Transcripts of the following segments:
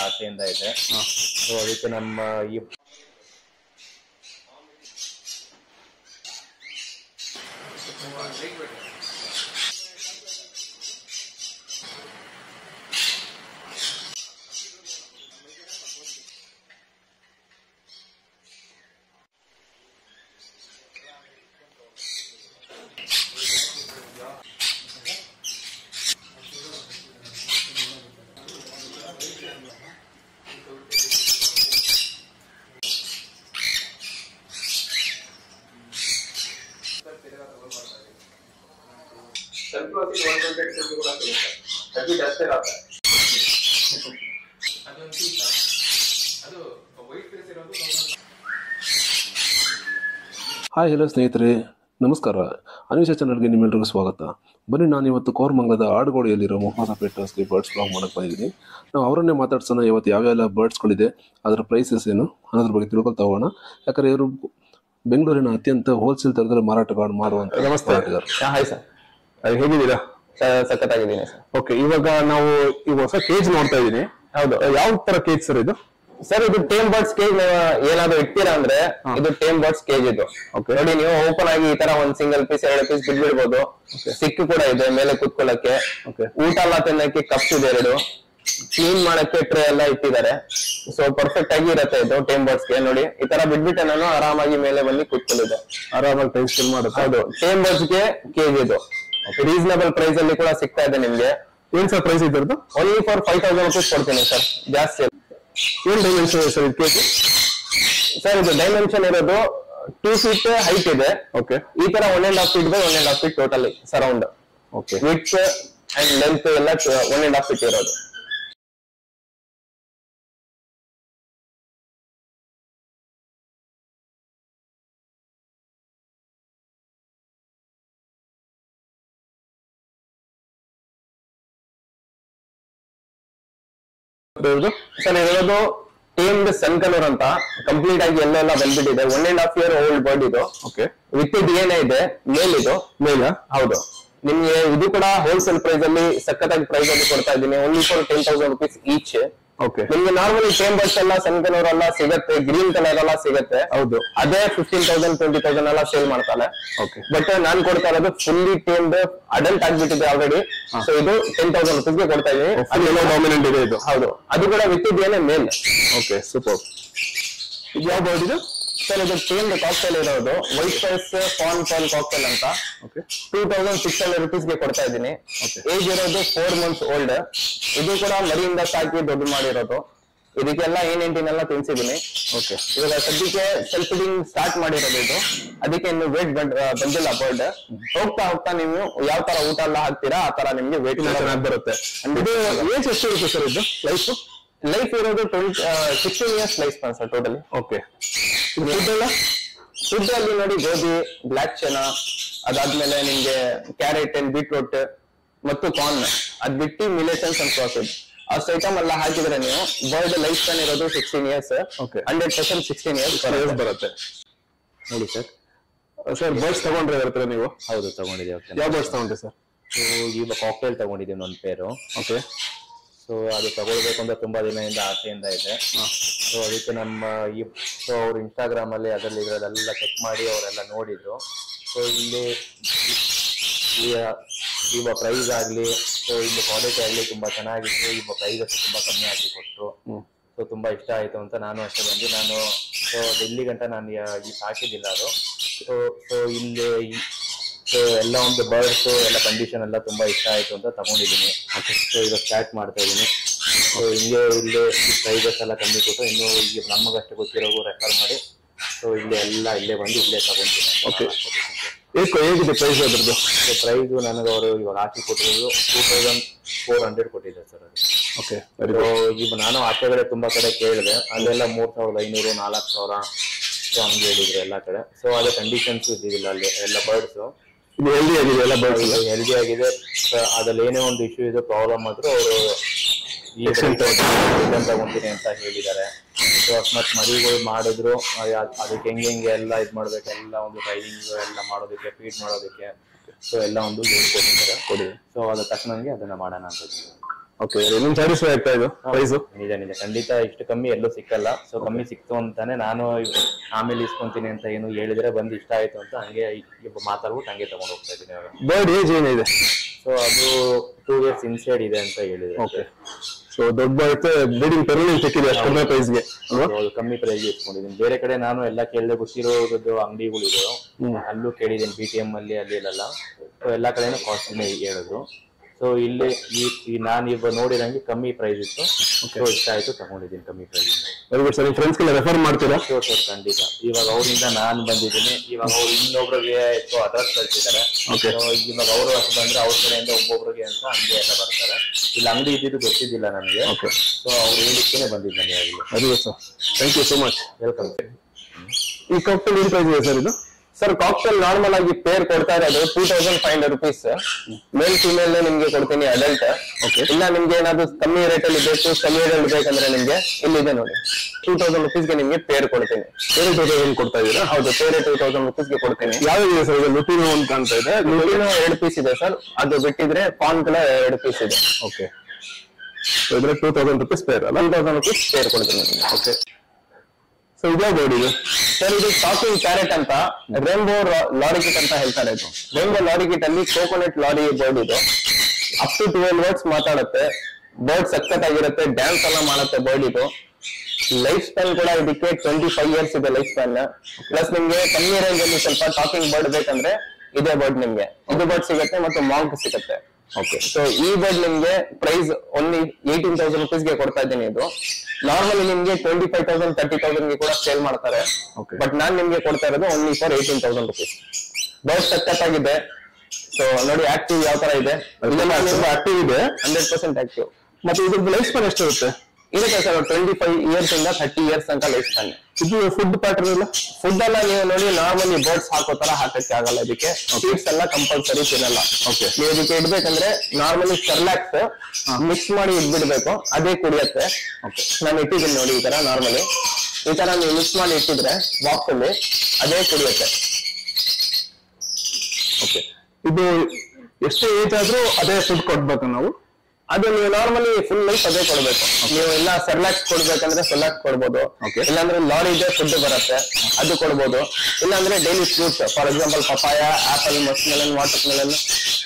ಆಸೆಯಿಂದ ಇದೆ. ಸೊ ಅದಕ್ಕೆ ನಮ್ಮ ಈ ಹಾಯ್ ಹಲೋ ಸ್ನೇಹಿತರೆ, ನಮಸ್ಕಾರ. ಅನ್ವೇಷ ಚಾನಲ್ಗೆ ನಿಮ್ಮೆಲ್ಲರಿಗೂ ಸ್ವಾಗತ. ಬನ್ನಿ, ನಾನು ಇವತ್ತು ಕೋರಮಂಗಲದ ಆಡುಗೋಡಿಯಲ್ಲಿರೋ ಮೊಹಮ್ಮದ್ ಪೇಟರ್ಸ್ಗೆ ಬರ್ಡ್ಸ್ ಬ್ಲಾಗ್ ಮಾಡಕ್ಕೆ ಬಂದಿದ್ದೀನಿ. ನಾವು ಅವರನ್ನೇ ಮಾತಾಡ್ಸೋಣ. ಇವತ್ತು ಯಾವ್ಯಾವ ಬರ್ಡ್ಸ್ಗಳಿದೆ, ಅದರ ಪ್ರೈಸಸ್ ಏನು ಅನ್ನೋದ್ರ ಬಗ್ಗೆ ತಿಳ್ಕೊಳ್ತಾ ಹೋಗೋಣ. ಯಾಕಂದರೆ ಇವರು ಬೆಂಗಳೂರಿನ ಅತ್ಯಂತ ಹೋಲ್ಸೇಲ್ ಥರದಲ್ಲಿ ಮಾರಾಟಗಾರ ಮಾಡುವಂಥ ಮಾರಾಟಗಾರ. ಹಾಯ್ ಸರ್, ಹೇಗಿದ್ದೀರಾ? ಸಖತ್ತಾಗಿದ್ದೀನಿ ಸರ್. ಓಕೆ, ಇವಾಗ ನಾವು ಈಗ ಹೊಸ ಕೇಜ್ ನೋಡ್ತಾ ಇದ್ದೀನಿ. ಹೌದು, ಯಾವ ತರ ಕೇಜ್ ಸರ್ ಇದು? ಸರ್, ಇದು ಟೇಮ್ ಬರ್ಡ್ಸ್ ಕೇಜ್ ಏನಾದ್ರು ಇಡ್ತೀರಾ ಅಂದ್ರೆ ಇದು ಟೇಮ್ ಬರ್ಡ್ಸ್ ಕೇಜ್ ಇದು. ನೋಡಿ, ನೀವು ಓಪನ್ ಆಗಿ ಈ ತರ ಒಂದ್ ಸಿಂಗಲ್ ಪೀಸ್ 2 ಪೀಸ್ ಬಿಡ್ಬಿಡ್ಬೋದು. ಸಿಕ್ಕು ಕೂಡ ಇದೆ ಮೇಲೆ ಕುತ್ಕೊಳ್ಳಕ್ಕೆ. ಊಟ ಎಲ್ಲ ತಿನ್ನಕ್ಕೆ ಕಪ್ಸ್ ಇದೆ 2. ಕ್ಲೀನ್ ಮಾಡಕ್ಕೆ ಟ್ರೇ ಎಲ್ಲ ಇಟ್ಟಿದ್ದಾರೆ. ಸೊ ಪರ್ಫೆಕ್ಟ್ ಆಗಿ ಇರತ್ತೆ ಇದು ಟೇಮ್ ಬರ್ಡ್ಸ್ ಗೆ. ನೋಡಿ, ಈ ತರ ಬಿಟ್ಬಿಟ್ಟೆ ನಾನು ಆರಾಮಾಗಿ ಮೇಲೆ ಬಂದು ಕುತ್ಕೊಂಡಿದ್ದೆ, ಆರಾಮಾಗಿ ಟೈಮ್ ಸ್ಪೆಂಡ್ ಮಾಡುತ್ತೆ. ಹೌದು, ಟೇಮ್ ಬರ್ಡ್ಸ್ ಗೆ ಕೇಜ್ ಇದು ರೀಸನಬಲ್ ಪ್ರೈಸ್ ಅಲ್ಲಿ ಕೂಡ ಸಿಗ್ತಾ ಇದೆ ನಿಮ್ಗೆ. ಏನ್ ಸರ್ ಪ್ರೈಸ್ ಇದ್ರದ್ದು? ಓನ್ಲಿ ಫಾರ್ 5000 rupees ಕೊಡ್ತೀನಿ ಸರ್, ಜಾಸ್ತಿ. ಏನ್ ಡೈಮೆನ್ಷನ್ ಸರ್ ಇದು ಕೇಜ್? ಸರ್, ಇದು ಡೈಮೆನ್ಷನ್ ಇರೋದು 2 feet ಹೈಟ್ ಇದೆ. ಓಕೆ, ಈ ತರ 1.5 feet by 1.5 feet totally surround. Okay, width and length ಎಲ್ಲ 1.5 feet ಇರೋದು. ಸರ್, ಇರೋದು ಟೇಮ್ಡ್ ಸನ್ಕನೂರ್ ಅಂತ ಕಂಪ್ಲೀಟ್ ಆಗಿ ಎಲ್ಲ ಬಂದ್ಬಿಟ್ಟಿದೆ. 1.5 year ಓಲ್ಡ್ ಬರ್ಡ್ ಇದು. ಓಕೆ, ವಿತ್ DNA ಇದೆ. ಮೇಲ್ ಇದು. ಮೇಲ? ಹೌದು. ನಿಮ್ಗೆ ಇದು ಕೂಡ ಹೋಲ್ಸೇಲ್ ಪ್ರೈಸ್ ಅಲ್ಲಿ ಸಖತ್ತಾಗಿ ಪ್ರೈಸ್ ಅಲ್ಲಿ ಕೊಡ್ತಾ ಇದ್ದೀನಿ. Only for 10,000 rupees each. Okay, ನಿಮ್ಗೆ ನಾರ್ಮಲಿ ಟೇಮ್ ಬರ್ಡ್ಸ್ ಎಲ್ಲ ಸನ್ಕನೂರ್ ಎಲ್ಲ ಸಿಗತ್ತೆ, ಗ್ರೀನ್ ಕಲರ್ ಎಲ್ಲ ಸಿಗತ್ತೆ. ಹೌದು, ಅದೇ 15,000 20,000 ಎಲ್ಲ ಸೇಲ್ ಮಾಡ್ತಾರೆ. ಓಕೆ, ಬಟ್ ನಾನ್ ಕೊಡ್ತಾ ಇರೋದು ಫುಲ್ಲಿ ಟೇಮ್ಡ್ ಅಡಲ್ಟ್ ಆಗ್ಬಿಟ್ಟಿದೆ ಆಲ್ರೆಡಿ. ಸೊ ಇದು 10,000 rupees ಗೆ ಕೊಡ್ತಾ ಇದೀನಿ. ಡಾಮಿನೆಂಟ್ ಇದೆ ಇದು. ಹೌದು, ಅದು ಕೂಡ with DNA male. Okay, super. ಇದು ಯಾವ ಬರ್ಡ್ ಇದು? ಸರ್, ಇದು ಟೇಮ್ಡ್ ಕಾಕ್ಟೇಲ್ ಇರೋದು ವೈಟ್ ಫೇಸ್ ಫಾನ್ ಕಾಕ್ಟೇಲ್ ಅಂತ. ಓಕೆ, 2600 rupees ಗೆ ಕೊಡ್ತಾ ಇದ್ದೀನಿ. ಏಜ್ ಇರೋದು 4 months ಓಲ್ಡ್. ಇದು ಕೂಡ ಮರಿಯಿಂದ ಸಾಕಿ ದೊಡ್ಡ ಮಾಡಿರೋದು. ಇದಕ್ಕೆಲ್ಲ ಏನೆಲ್ಲ ತಿನ್ಸಿದೀನಿ. ಓಕೆ, ಇವಾಗ ಸದ್ಯಕ್ಕೆ ಸೆಲ್ಫ್ ಫೀಡಿಂಗ್ ಸ್ಟಾರ್ಟ್ ಮಾಡಿರೋದು ಇದು. ಅದಕ್ಕೆ ಇನ್ನು ವೇಟ್ ಬಂದಿಲ್ಲ ಬರ್ಡ್. ಹೋಗ್ತಾ ಹೋಗ್ತಾ ನೀವು ಯಾವ ತರ ಊಟ ಎಲ್ಲ ಹಾಕ್ತೀರಾ ಆ ತರ ನಿಮ್ಗೆ ವೇಟ್ ಚೆನ್ನಾಗಿ ಬರುತ್ತೆ. ಇದು ಏಜ್ ಎಷ್ಟು ಇರುತ್ತೆ ಸರ್ ಇದು? ಲೈಫ್ ಇರೋದು 16 years life span sir totally. Okay, food ಅಲ್ಲಿ ನೋಡಿ, ಗೋಧಿ, ಬ್ಲಾಕ್ ಚೆನಾ, ಅದಾದ್ಮೇಲೆ ನಿಮ್ಗೆ ಕ್ಯಾರೆಟ್ ಅಂಡ್ ಬೀಟ್ರೂಟ್ ಮತ್ತು ಕಾರ್ನ್, ಅದ್ ಬಿಟ್ಟು ಮಿಲೆಟನ್ಸ್ ಅಂಡ್ ಕ್ರಾಸಸ್ ಅಷ್ಟು ಐಟಮ್ ಎಲ್ಲ ಹಾಕಿದ್ರೆ ನೀವು ಬರ್ಡ್ ಲೈಫ್ ಸ್ಪಾನ್ ಇರೋದು 16 years. ಓಕೆ, 100% 16 years ಬರುತ್ತೆ. ನೋಡಿ ಸರ್. ಸರ್, ಬರ್ಡ್ಸ್ ತಗೊಂಡ್ರೆ ಇರ್ತೀರ ನೀವು? ಹೌದು, ತಗೊಂಡಿದ್ದೀವಿ. ಯಾವ ಬರ್ಡ್ಸ್ ತಗೊಂಡ್ರಿ ಸರ್? ಸೊ ಈಗ ಕಾಕ್ಟೇಲ್ ತಗೊಂಡಿದ್ದೀವಿ ಒಂದು ಪೇರು. ಓಕೆ, ಸೊ ಅದು ತಗೊಳ್ಬೇಕು ಅಂತ ತುಂಬಾ ದಿನದಿಂದ ಆಸೆಯಿಂದ ಇದೆ. ಸೊ ಅದಕ್ಕೆ ನಮ್ಮ ಸೊ ಅವ್ರು ಇನ್ಸ್ಟಾಗ್ರಾಮ್ ಅಲ್ಲಿ ಅದರಲ್ಲಿ ಇದರಲ್ಲೆಲ್ಲ ಚೆಕ್ ಮಾಡಿ ಅವರೆಲ್ಲ ನೋಡಿದ್ರು. ಸೊ ಇಲ್ಲಿ ಈಗ ಪ್ರೈಸ್ ಆಗ್ಲಿ, ಸೊ ಇಲ್ಲಿ ಕ್ವಾಲಿಟಿ ಆಗ್ಲಿ ತುಂಬಾ ಚೆನ್ನಾಗಿತ್ತು. ಈಗ ಪ್ರೈಸಸ್ ತುಂಬಾ ಕಮ್ಮಿ ಹಾಕಿ ಕೊಟ್ರು. ಸೊ ತುಂಬಾ ಇಷ್ಟ ಆಯ್ತು ಅಂತ ನಾನು ಅಷ್ಟೇ ಬಂದು ನಾನು ಸೊ ಡೆಲ್ಲಿ ಗಂಟ ನಾನು ಈ ಸಾಕಿದ್ದಿಲ್ಲ ಅದು. ಸೊ ಇಲ್ಲಿ ಸೊ ಎಲ್ಲ ಒಂದು ಬರ್ಡ್ಸ್ ಎಲ್ಲ ಕಂಡೀಷನ್ ಎಲ್ಲ ತುಂಬಾ ಇಷ್ಟ ಆಯ್ತು ಅಂತ ತಗೊಂಡಿದ್ದೀನಿ. ಸೊ ಈಗ ಸ್ಟಾರ್ಟ್ ಮಾಡ್ತಾ ಇದ್ದೀನಿ. ಸೊ ಹಿಂಗೆ ಇಲ್ಲಿ ಪ್ರೈಸಸ್ ಎಲ್ಲ ಕಮ್ಮಿ ಕೊಟ್ಟು ಇನ್ನು ಈಗ ನಮಗಷ್ಟೇ ಗೊತ್ತಿರೋದು ರೆಫರ್ ಮಾಡಿ ಸೊ ಇಲ್ಲೇ ಬಂದು ಇಲ್ಲೇ ತಗೊಂತೀನಿ. ಓಕೆ, ಹೇಗಿದೆ ಪ್ರೈಸ್ ಅದ್ರದ್ದು? ಸೊ ಪ್ರೈಸು ನನಗೆ ಅವರು ಇವಾಗ ಹಾಕಿ ಕೊಟ್ಟಿರೋದು 2400 ಕೊಟ್ಟಿದ್ದಾರೆ ಸರ್ ಅದು. ಓಕೆ, ಈಗ ನಾನು ಆಚೆಗಡೆ ತುಂಬಾ ಕಡೆ ಕೇಳಿದೆ, ಅಲ್ಲೆಲ್ಲ 3500 4000 ಸೊ ಹಂಗೆ ಹೇಳಿದ್ರು ಎಲ್ಲ ಕಡೆ. ಸೊ ಅದೇ ಕಂಡೀಷನ್ಸ್ ಇದ್ದಿಲ್ಲ ಅಲ್ಲಿ ಎಲ್ಲ ಬರ್ಡ್ಸ್. ಇದು ಹೆಲ್ದಿ ಆಗಿದೆ, ಎಲ್ಲ ಬರ್ಡ್ಸ್ ಹೆಲ್ದಿ ಆಗಿದೆ. ಅದ್ರಲ್ಲಿ ಏನೇ ಒಂದು ಇಶ್ಯೂ ಇದೆ ಪ್ರಾಬ್ಲಮ್ ಆದ್ರೂ ಅವರು ತಗೊಂತೀನಿ ಅಂತ ಹೇಳಿದ್ದಾರೆ. ಸೊ ಅಕಸ್ಮಾತ್ ಮರಿಗಳು ಮಾಡಿದ್ರು ಅದಕ್ಕೆ ಹೆಂಗೆ ಎಲ್ಲ ಇದು ಮಾಡ್ಬೇಕು, ಎಲ್ಲ ಒಂದು ಟ್ರೈನಿಂಗ್ ಎಲ್ಲ ಮಾಡೋದಕ್ಕೆ, ಫೀಡ್ ಮಾಡೋದಕ್ಕೆ ಸೊ ಎಲ್ಲ ಒಂದು ಹೇಳ್ಕೊಟ್ಟಿದ್ದಾರೆ. ಸೊ ಅದ ತಕ್ಷಣಂಗೆ ಅದನ್ನ ಮಾಡೋಣ ಅಂತ. ಓಕೆ, ನಿಮ್ ಸ್ಯಾಟಿಸ್ಫೈ ಆಗ್ತಾ ಇದು ಪ್ರೈಸ್? ನಿಜ ನಿಜ, ಖಂಡಿತ ಇಷ್ಟು ಕಮ್ಮಿ ಎಲ್ಲೂ ಸಿಕ್ಕಲ್ಲ. ಸೊ ಕಮ್ಮಿ ಸಿಕ್ತು ಅಂತಾನೆ ನಾನು ಆಮೇಲೆ ಇಸ್ಕೊಂತೀನಿ ಅಂತ ಏನು ಹೇಳಿದ್ರೆ ಬಂದು ಇಷ್ಟ ಆಯ್ತು ಅಂತ ಹಂಗೆ ಮಾತಾಡ್ಬಿಟ್ಟು ಹಂಗೆ ತಗೊಂಡು ಹೋಗ್ತಾ ಇದ್ದೀನಿ. ಬರ್ಡ್ ಏಜ್ ಏನಿದೆ? ಸೊ ಅದು 2 years ಇನ್ಸೈಡ್ ಇದೆ ಅಂತ ಹೇಳಿದ್ರೆ. ಓಕೆ, ಸೊ ದೊಡ್ಡ ಐತೆ, ಬ್ರೀಡಿಂಗ್ ಪರ್ಮನೆಂಟ್ ಸಿಕ್ಕಿದೆ ಅಷ್ಟು ಕಮ್ಮಿ ಪ್ರೈಸ್ಗೆ ಅಲ್ವಾ? ಕಮ್ಮಿ ಪ್ರೈಸ್ಗೆ ಇಟ್ಕೊಂಡಿದ್ದೀನಿ. ಬೇರೆ ಕಡೆ ನಾನು ಎಲ್ಲ ಕೇಳಿದೆ, ಗೊತ್ತಿರೋದು ಅಂಗಡಿಗಳಿದೆ, ಅಲ್ಲೂ ಕೇಳಿದ್ದೀನಿ, BTM ಅಲ್ಲಿ ಅಲ್ಲೆಲ್ಲ. ಸೊ ಎಲ್ಲಾ ಕಡೆನೂ ಕಾಸ್ಟ್ಲಿನೇ ಹೇಳಿದ್ರು. ಸೊ ಇಲ್ಲಿ ನಾನು ಇವಾಗ ನೋಡಿದಂಗೆ ಕಮ್ಮಿ ಪ್ರೈಸ್ ಇತ್ತು. ಸೊ ಇಷ್ಟ ಆಯ್ತು, ತಗೊಂಡಿದ್ದೀನಿ ಕಮ್ಮಿ ಪ್ರೈಸ್. Very good sir. ನಿಮ್ಮ ಫ್ರೆಂಡ್ಸ್ಗೆಲ್ಲ ರೆಫರ್ ಮಾಡ್ತೀರಾ? ಶೋರ್ ಸರ್, ಖಂಡಿತ. ಇವಾಗ ಅವರಿಂದ ನಾನು ಬಂದಿದ್ದೀನಿ, ಇವಾಗ ಅವ್ರು ಇನ್ನೊಬ್ರಿಗೆ ಅಡ್ರೆಸ್ ಕಳ್ಸಿದ್ದಾರೆ. ಇವಾಗ ಅವರು ಹೊಸ ಬಂದ್ರೆ ಅವ್ರ ಕಡೆಯಿಂದ ಒಬ್ಬೊಬ್ರಿಗೆ ಅಂತ ಹಂಗೆ ಎಲ್ಲ ಬರ್ತಾರೆ. ಇಲ್ಲಿ ಅಂಗಡಿ ಇದ್ದಿದ್ದು ಗೊತ್ತಿದ್ದಿಲ್ಲ ನನಗೆ. ಸೊ ಅವ್ರು ಹೇಳಿಕ್ಕೇನೆ ಬಂದಿದ್ದಾನೆ. Very good sir, thank you so much. Welcome. ಈ ಕಾಕ್ಟೇಲ್ ಏನ್ ಪ್ರೈಸ್ ಇದೆ ಸರ್ ಇದು? ಸರ್ ಕಾಕ್ಟೇಲ್ ನಾರ್ಮಲ್ ಆಗಿ ಪೇರ್ ಕೊಡ್ತಾ ಇರೋದು 2500 rupees. ಮೇಲ್ ಫಿಮೇಲ್ ನಿಮ್ಗೆ ಕೊಡ್ತೀನಿ, ಅಡಲ್ಟ್. ಇಲ್ಲ ನಿಮ್ಗೆ ಏನಾದ್ರು ಕಮ್ಮಿ ರೇಟ್ ಅಲ್ಲಿ ಬೇಕು, ಕಮ್ಮಿ ರೇಟ್ ಬೇಕಂದ್ರೆ ನಿಮ್ಗೆ ಇಲ್ಲಿದೆ ನೋಡಿ, 2000 rupees ಗೆ ನಿಮ್ಗೆ ಪೇರ್ ಕೊಡ್ತೀನಿ. ಬೇರೆ 2000 ಕೊಡ್ತಾ ಇದ್ದೀರಾ? ಹೌದು, ಬೇರೆ 2000 rupees ಗೆ ಕೊಡ್ತೀನಿ. ಯಾವ್ದು ಸರ್ ಇದು? ಲುಟಿನೋ ಅಂತ ಕಾಣ್ತಾ ಇದೆ. ಲುಟಿನೋ 2 ಪೀಸ್ ಇದೆ ಸರ್, ಅದು ಬಿಟ್ಟಿದ್ರೆ ಪಾನ್ ಕೂಡ 2 ಪೀಸ್ ಇದೆ. ಓಕೆ, ಇದ್ರೆ 2000 rupees ಪೇರ್ ಅಲ್ಲ? 2000 rupees ಪೇರ್ ಕೊಡ್ತೀನಿ. ಓಕೆ, ಸೊ ಇದೇ ಬೋರ್ಡ್ ಇದು ಸರ್, ಇದು ಟಾಕಿಂಗ್ ಪ್ಯಾರೆಟ್ ಅಂತ ರೇನ್ಬೋ ಲಾರಿಕಿಟ್ ಅಂತ ಹೇಳ್ತಾರೆ. ಇದು ರೇನ್ಬೋ ಲಾರಿಕಿಟ್ ಅಲ್ಲಿ ಕೋಕೋನಟ್ ಲಾರಿ ಬೋರ್ಡ್. ಇದು ಅಪ್ ಟು 12 words ಮಾತಾಡುತ್ತೆ. ಬೋರ್ಡ್ ಸಖತ್ತಾಗಿರುತ್ತೆ, ಡ್ಯಾನ್ಸ್ ಎಲ್ಲ ಮಾಡುತ್ತೆ ಬೋರ್ಡ್. ಇದು ಲೈಫ್ ಸ್ಪ್ಯಾನ್ ಕೂಡ ಇದಕ್ಕೆ 25 years ಇದೆ ಲೈಫ್ ಸ್ಪ್ಯಾನ್. ಪ್ಲಸ್ ನಿಮ್ಗೆ ಕಮ್ಮಿ ರೇಂಜ್ ಅಲ್ಲಿ ಸ್ವಲ್ಪ ಟಾಕಿಂಗ್ ಬೋರ್ಡ್ ಬೇಕಂದ್ರೆ ಇದೇ ಬೋರ್ಡ್ ನಿಮ್ಗೆ ಇದು ಬೋರ್ಡ್ ಸಿಗುತ್ತೆ ಮತ್ತು ಮಾಂಕ್ ಸಿಗುತ್ತೆ. ಓಕೆ, ಸೊ ಈ ಬೋರ್ಡ್ ನಿಮ್ಗೆ ಪ್ರೈಸ್ ಓನ್ಲಿ 18,000 rupees ಗೆ ಕೊಡ್ತಾ ಇದ್ದೀನಿ. ಇದು ನಾರ್ಮಲಿ ನಿಮ್ಗೆ 25,000 30,000 ಗೆ ಕೂಡ ಸೇಲ್ ಮಾಡ್ತಾರೆ. ಬಟ್ ನಾನ್ ನಿಮ್ಗೆ ಕೊಡ್ತಾ ಇರೋದು ಓನ್ಲಿ ಫಾರ್ 18,000 rupees. ಬೋರ್ಡ್ ಸಖತ್ತಾಗಿದೆ. ಸೊ ನೋಡಿ ಆಕ್ಟಿವ್ ಯಾವ ತರ ಇದೆ, ಆಕ್ಟಿವ್ ಇದೆ, 100% ಆಕ್ಟಿವ್. ಮತ್ತೆ ಇದ್ರ ಲೈಫ್ ಸ್ಪ್ಯಾನ್ ಎಷ್ಟಿರುತ್ತೆ? ಇರುತ್ತೆ ಸರ್, 25 years ಇಂದ 30 years ತನಕ ಲೈಫ್ ಸ್ಪ್ಯಾನ್. ಇದು ಫುಡ್ ಪ್ಯಾಟರ್ನ್ ಇಲ್ಲ? ಫುಡ್ ಎಲ್ಲ ನೀವು ನೋಡಿ ನಾರ್ಮಲಿ ಬರ್ಡ್ಸ್ ಹಾಕೋ ತರ ಹಾಕಕ್ಕೆ ಆಗಲ್ಲ. ಇದಕ್ಕೆ ಸ್ವೀಟ್ಸ್ ಎಲ್ಲ ಕಂಪಲ್ಸರಿ ತಿನ್ನಲ್ಲ. ನೀವು ಇದಕ್ಕೆ ಇಡ್ಬೇಕಂದ್ರೆ ನಾರ್ಮಲಿ ಸರ್ಲಾಕ್ಸ್ ಮಿಕ್ಸ್ ಮಾಡಿ ಇಟ್ಬಿಡ್ಬೇಕು, ಅದೇ ಕುಡಿಯತ್ತೆ. ನಾನು ಇಟ್ಟಿದ್ದೀನಿ ನೋಡಿ ಈ ತರ. ನಾರ್ಮಲಿ ಈ ತರ ನೀವು ಮಿಕ್ಸ್ ಮಾಡಿ ಇಟ್ಟಿದ್ರೆ ಬಾಕ್ಸ್ ಅಲ್ಲಿ ಅದೇ ಕುಡಿಯತ್ತೆ. ಓಕೆ, ಇದು ಎಷ್ಟೇ ಏಜ್ ಆದ್ರೂ ಅದೇ ಫುಡ್ ಕೊಡ್ಬೇಕು ನಾವು? ಅದು ನೀವು ನಾರ್ಮಲಿ ಫುಲ್ ಲೈಫ್ ಅದೇ ಕೊಡ್ಬೇಕು. ನೀವು ಎಲ್ಲ ಸರ್ಲಾಕ್ಸ್ ಕೊಡ್ಬೇಕಂದ್ರೆ ಸರ್ಲಾಕ್ಸ್ ಕೊಡ್ಬೋದು, ಇಲ್ಲಾಂದ್ರೆ ಲಾರಿ ಇದೆ ಫುಡ್ ಬರುತ್ತೆ ಅದು ಕೊಡ್ಬೋದು. ಇಲ್ಲಾಂದ್ರೆ daily fruits, for example papaya, apple, muskmelon, watermelon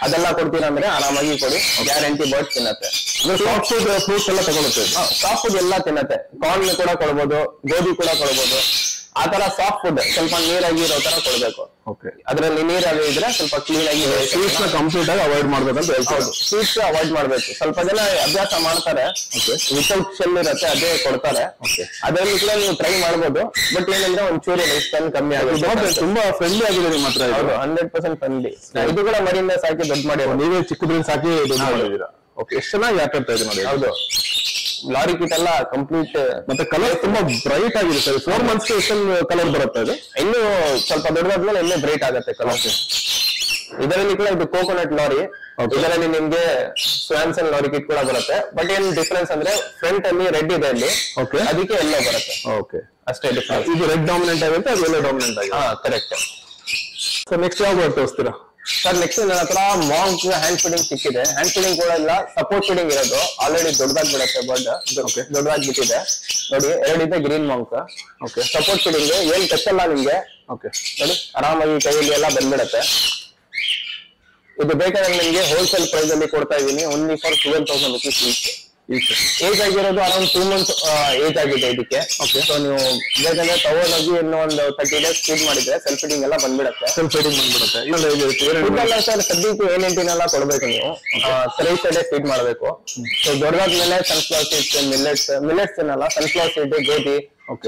ಅದೆಲ್ಲ ಕೊಡ್ತೀರಾ ಅಂದ್ರೆ ಆರಾಮಾಗಿ ಕೊಡಿ, ಗ್ಯಾರಂಟಿ ಬರ್ಡ್ ತಿನ್ನತ್ತೆ. ಸಾಫ್ಟ್ ಫುಡ್ ಫ್ರೂಟ್ಸ್ ಎಲ್ಲ ತಗೊಳುತ್ತೆ? ಸಾಫ್ಟ್ ಫುಡ್ ಎಲ್ಲ ತಿನ್ನತ್ತೆ. ಕಾರ್ನ್ ಕೂಡ ಕೊಡ್ಬೋದು, ಗೋಧಿ ಕೂಡ ಕೊಡ್ಬೋದು. ಆ ತರ ಸಾಫ್ಟ್ ಫುಡ್ ಸ್ವಲ್ಪ ನೀರಾಗಿ ಇರೋ ತರ ಕೊಡ್ಬೇಕು. ಅದ್ರಲ್ಲಿ ನೀರಾಗಿ ಇದ್ರೆ ಸ್ವಲ್ಪ ಕ್ಲೀನ್ ಆಗಿ. ಸ್ವೀಟ್ಸ್ ನ ಕಂಪ್ಲೀಟ್ ಆಗಿ ಅವಾಯ್ಡ್ ಮಾಡ್ಬೇಕಂತ ಹೇಳ್ಬೋದು. ಸ್ವೀಟ್ಸ್ ಅವಾಯ್ಡ್ ಮಾಡ್ಬೇಕು. ಸ್ವಲ್ಪ ಜನ ಅಭ್ಯಾಸ ಮಾಡ್ತಾರೆ, ವಿತೌಟ್ ಶೆಲ್ ಇರುತ್ತೆ ಅದೇ ಕೊಡ್ತಾರೆ. ಅದರಲ್ಲಿ ಕೂಡ ನೀವು ಟ್ರೈ ಮಾಡ್ಬೋದು. ಬಟ್ ಏನಂದ್ರೆ ಒಂಚೂರು ಲೈಫ್ ಸ್ಪ್ಯಾನ್ ಕಮ್ಮಿ ಆಗುತ್ತೆ. ತುಂಬಾ ಫ್ರೆಂಡ್ಲಿ ಆಗಿದೆ ನಿಮ್ಮ ಹತ್ರ. 100% ಫ್ರೆಂಡ್ಲಿ. ಇದು ಕೂಡ ಮರಿಯಿಂದ ಸಾಕಿ ದೊಡ್ಡ ಮಾಡಿ, ನೀವೇ ಚಿಕ್ಕದ್ರಿಂದ ಸಾಕಿ ದೊಡ್ಡ ಮಾಡಿದೀರಾ. ಓಕೆ, ಎಷ್ಟು ಚೆನ್ನಾಗಿ ಆಟ ಆಡ್ತಾ ಇದೆ ನೋಡಿ. ಹೌದು, ಲಾರಿ ಕಿಟ್ ಎಲ್ಲ ಕಂಪ್ಲೀಟ್. ಮತ್ತೆ ಕಲರ್ ತುಂಬಾ ಬ್ರೈಟ್ ಆಗಿದೆ ಸರ್. 4 months ಎಷ್ಟೊಂದು ಕಲರ್ ಬರುತ್ತೆ ಇದು? ಇನ್ನು ಸ್ವಲ್ಪ ದೊಡ್ಡದಾದ್ಮೇಲೆ ಇನ್ನೂ ಬ್ರೈಟ್ ಆಗುತ್ತೆ ಕಲರ್. ಇದರಲ್ಲಿ ಕೂಡ ಇದು ಕೋಕೋನಟ್ ಲಾರಿ. ಇದರಲ್ಲಿ ನಿಮ್ಗೆ ಸ್ವಾನ್ಸನ್ ಲಾರಿ ಕಿಟ್ ಕೂಡ ಬರುತ್ತೆ. ಬಟ್ ಏನ್ ಡಿಫರೆನ್ಸ್ ಅಂದ್ರೆ ಫ್ರಂಟ್ ಅಲ್ಲಿ ರೆಡ್ ಇದೆ ಅಲ್ಲಿ, ಅದಕ್ಕೆ ಎಲ್ಲೋ ಬರುತ್ತೆ. ಓಕೆ, ಅಷ್ಟೇ ಡಿಫರೆನ್ಸ್. ಇದು ರೆಡ್ ಡಾಮಿನೆಂಟ್ ಆಗುತ್ತೆ, ಅದು ಎಲ್ಲೋ ಡಾಮಿನೆಂಟ್ ಆಗುತ್ತೆ. ಕರೆಕ್ಟ್. ಸೊ ನೆಕ್ಸ್ಟ್ ಯಾವ ಬರ್ಡ್ ತೋರಿಸ್ತೀರಾ ಸರ್? ನೆಕ್ಸ್ಟ್ ನನ್ನ ಹತ್ರ ಮಾಂಕ್ ಹ್ಯಾಂಡ್ ಫೀಡಿಂಗ್ ಸಿಕ್ಕಿದೆ. ಹ್ಯಾಂಡ್ ಫೀಡಿಂಗ್ ಕೂಡ ಇಲ್ಲ, ಸಪೋರ್ಟ್ ಫೀಡಿಂಗ್ ಇರೋದು. ಆಲ್ರೆಡಿ ದೊಡ್ಡದಾಗಿ ಬಿಡುತ್ತೆ ಬರ್ಡ್, ದೊಡ್ಡದಾಗಿ ಬಿಟ್ಟಿದೆ ನೋಡಿ. 2 ಇದೆ green monk. Okay, support feeding ಏನ್ ಕಚ್ಚಲ್ಲ ನಿಮ್ಗೆ. ಓಕೆ, ನೋಡಿ ಆರಾಮಾಗಿ ಕೈಯಲ್ಲಿ ಎಲ್ಲ ಬಂದ್ಬಿಡತ್ತೆ. ಇದು ಬೇಕಾದ್ರೆ ನಿಮ್ಗೆ ಹೋಲ್ಸೇಲ್ ಪ್ರೈಸ್ ಅಲ್ಲಿ ಕೊಡ್ತಾ ಇದೀನಿ, only for 12,000 rupees each. Age ಆಗಿರೋದು ಅರೌಂಡ್ 2 months ಏಜ್ ಆಗಿದೆ ಇದಕ್ಕೆ. ಸೊ ನೀವು ಬೇಕಂದ್ರೆ ತಗೊಂಡೋಗಿ ಇನ್ನೂ ಒಂದು 30 days ಫೀಡ್ ಮಾಡಿದ್ರೆ ಸೆಲ್ಫ್ ಫೀಡಿಂಗ್ ಎಲ್ಲ ಬಂದ್ಬಿಡುತ್ತೆ. ಸೆಲ್ಫ್ ಫೀಡಿಂಗ್ ಬಂದ್ಬಿಡುತ್ತೆ. ಫುಡ್ ಎಲ್ಲ ಸರ್ ಸದ್ಯಕ್ಕೆ ಏನೆಂಟಿನೆಲ್ಲ ಕೊಡ್ಬೇಕು ನೀವು. ರೈಸ್ ಫೀಡ್ ಮಾಡ್ಬೇಕು. ಸೊ ದೊಡ್ಡದಾದ್ಮೇಲೆ ಸನ್ಫ್ಲವರ್ ಸೀಡ್ಸ್, ಮಿಲೆಟ್ಸ್ ಏನಲ್ಲ, ಸನ್ಫ್ಲವರ್ ಸೀಡ್, ಗೋಧಿ,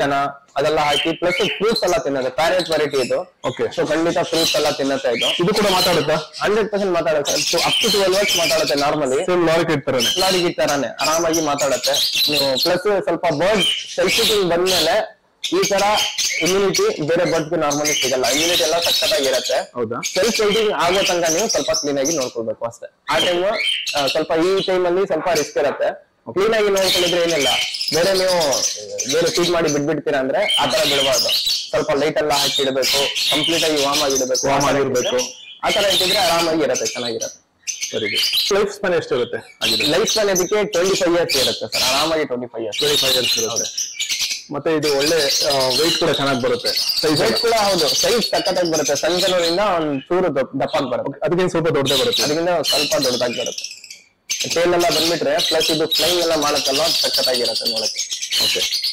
ಚನ ಅದೆಲ್ಲ ಹಾಕಿ ಪ್ಲಸ್ ಫ್ರೂಟ್ಸ್ ಎಲ್ಲ ತಿನ್ನೋದು. ಪ್ಯಾರೆಟ್ ವೆರೈಟಿ ಇದು. ಸೊ ಖಂಡಿತ ಫ್ರೂಟ್ಸ್ ಎಲ್ಲ ತಿನ್ನತ್ತೆ ಇದು. ಇದು ಕೂಡ ಮಾತಾಡುತ್ತಾ? 100% ಮಾತಾಡುತ್ತೆ. ಅಪ್ ಟು 12 words ಮಾತಾಡುತ್ತೆ. ನಾರ್ಮಲಿ ಲಾರಿ ಕಿಟ್ ತರಾನೆ, ಲಾರಿ ಕಿಟ್ ತರಾನೆ ಆರಾಮಾಗಿ ಮಾತಾಡುತ್ತೆ. ನೀವು ಪ್ಲಸ್ ಸ್ವಲ್ಪ ಬರ್ಡ್ ಸೆಲ್ಫ್ ಫೀಡಿಂಗ್ ಬಂದ್ಮೇಲೆ ಈ ತರ ಇಮ್ಯುನಿಟಿ ಬೇರೆ ಬರ್ಡ್ಸ್ ನಾರ್ಮಲಿ ಸಿಗಲ್ಲ. ಇಮ್ಯುನಿಟಿ ಎಲ್ಲ ಸಖತ್ತಾಗಿರುತ್ತೆ. ಸೆಲ್ಫ್ ಫೀಡಿಂಗ್ ಆಗೋ ತನಕ ನೀವು ಸ್ವಲ್ಪ ಕ್ಲೀನ್ ಆಗಿ ನೋಡ್ಕೊಳ್ಬೇಕು ಅಷ್ಟೇ. ಆ ಟೈಮ್ ಸ್ವಲ್ಪ ಈ ಟೈಮ್ ಅಲ್ಲಿ ಸ್ವಲ್ಪ ರಿಸ್ಕ್ ಇರುತ್ತೆ. ಕ್ಲೀನ್ ಆಗಿ ನೋಡ್ಕೊಂಡಿದ್ರೆ ಏನಿಲ್ಲ. ಬೇರೆ ನೀವು ಬೇರೆ ಫೀಡ್ ಮಾಡಿ ಬಿಟ್ಬಿಡ್ತೀರಾ ಅಂದ್ರೆ ಆ ತರ ಬಿಡಬಾರ್ದು. ಸ್ವಲ್ಪ ಲೈಟ್ ಎಲ್ಲ ಹಾಕಿ ಇಡಬೇಕು, ಕಂಪ್ಲೀಟ್ ಆಗಿ ವಾರ್ಮ್ ಆಗಿರ್ಬೇಕು. ಆ ತರ ಇಟ್ಟಿದ್ರೆ ಆರಾಮಾಗಿ ಇರುತ್ತೆ, ಚೆನ್ನಾಗಿರುತ್ತೆ. Very good. ಲೈಫ್ ಸ್ಪ್ಯಾನ್ ಎಷ್ಟಿರುತ್ತೆ ಆಗಿದೆ? ಲೈಫ್ ಸ್ಪ್ಯಾನ್ ಇದಕ್ಕೆ 25 ಇಯರ್ಸ್ ಇರುತ್ತೆ ಸರ್, ಆರಾಮಾಗಿ 25 ಇಯರ್ಸ್. 25 ಇಯರ್ಸ್ ಇರುತ್ತೆ. ಮತ್ತೆ ಇದು ಒಳ್ಳೆ ವೆಯ್ಟ್ ಕೂಡ ಚೆನ್ನಾಗಿ ಬರುತ್ತೆ. ವೆಯ್ಟ್ ಕೂಡ ಹೌದು, ಸೈಜ್ ಸಖತ್ತಾಗಿ ಬರುತ್ತೆ. ಸಣ್ಣ ಜನರಿಂದ ಒಂದ್ ಚೂರು ದಪ್ಪಾಗಿ ಬರುತ್ತೆ. ಅದಕ್ಕಿಂತ ಸ್ವಲ್ಪ ದೊಡ್ಡದೇ ಬರುತ್ತೆ. ಅದಕ್ಕಿಂತ ಸ್ವಲ್ಪ ದೊಡ್ಡದಾಗಿ ಬರುತ್ತೆ. ಟೇಲ್ ಎಲ್ಲ ಬಂದ್ಬಿಟ್ರೆ ಪ್ಲಸ್ ಇದು ಫ್ಲೈಂಗ್ ಎಲ್ಲ ಮಾಡಕ್ಕಲ್ಲ ಸಖತ್ತಾಗಿರುತ್ತೆ ನೋಡಕ್ಕೆ. ಓಕೆ.